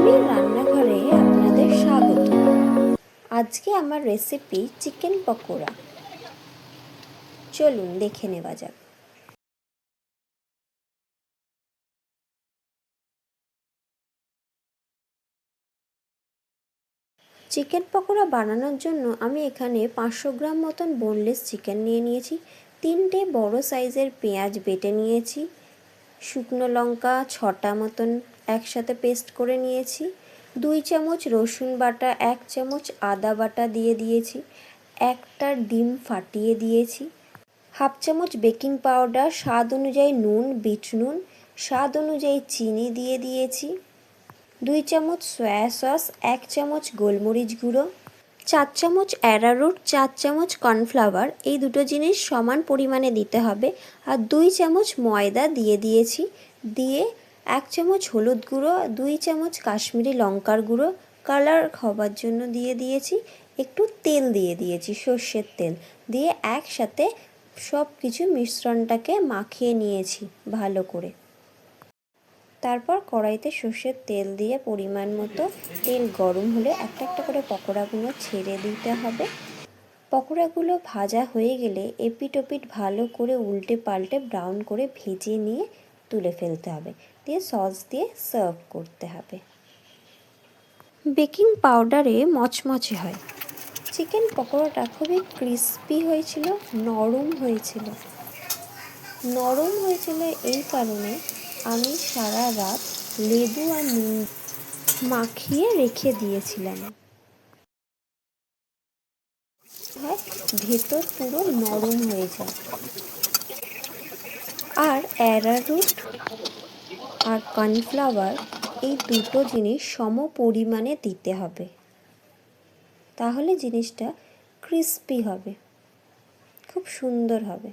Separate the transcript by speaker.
Speaker 1: মাম্মির রান্নাঘরে আপনাদের স্বাগত। আজকে আমার রেসিপি চিকেন পকোড়া। চলুন দেখে নেওয়া যাক। চিকেন পকোড়া বানানোর জন্য আমি এখানে 500 গ্রাম মতন বোনলেস চিকেন নিয়ে নিয়েছি। 3টে বড় সাইজের পেঁয়াজ বেটে নিয়েছি। শুকনো লঙ্কা 6টা মতন একসাথে পেস্ট করে নিয়েছি। 2 চামচ রসুন বাটা, 1 চামচ আদা বাটা দিয়ে দিয়েছি। একটা ডিম ফাটিয়ে দিয়েছি। হাফ চামচ বেকিং পাউডার, স্বাদ অনুযায়ী নুন, বিট নুন, স্বাদ অনুযায়ী চিনি দিয়ে দিয়েছি। 2 চামচ সয়া সস, 1 চামচ গোলমরিচ গুঁড়ো, 4 চামচ অ্যারারুট, 4 চামচ কর্নফ্লাওয়ার। এই দুটো জিনিস সমান পরিমাণে দিতে হবে। আর 2 চামচ ময়দা দিয়ে দিয়েছি। দিয়ে 1 চামচ হলুদ গুঁড়ো, 2 চামচ কাশ্মীরি লঙ্কার গুঁড়ো কালার হবার জন্য দিয়ে দিয়েছি। একটু তেল দিয়ে দিয়েছি, সর্ষের তেল দিয়ে একসাথে সব কিছু মিশ্রণটাকে মাখিয়ে নিয়েছি ভালো করে। তারপর কড়াইতে সর্ষের তেল দিয়ে পরিমাণ মতো তেল গরম হলে একটা একটা করে পকোড়াগুলো ছেড়ে দিতে হবে। পকোড়াগুলো ভাজা হয়ে গেলে এপিট ওপিট ভালো করে উল্টে পাল্টে ব্রাউন করে ভেজে নিয়ে তুলে ফেলতে হবে। দিয়ে সস দিয়ে সার্ভ করতে হবে। বেকিং পাউডারে মচমচে হয়। চিকেন পকোড়াটা খুবই ক্রিস্পি হয়েছিল, নরম হয়েছিল। এই কারণে আমি সারা রাত লেবু আর নুন মাখিয়ে রেখে দিয়েছিলাম। ভেতর পুরো নরম হয়ে যায়। আর অ্যারারুট আর কর্নফ্লাওয়ার এই দুটো জিনিস সম পরিমাণে দিতে হবে, তাহলে জিনিসটা ক্রিস্পি হবে, খুব সুন্দর হবে।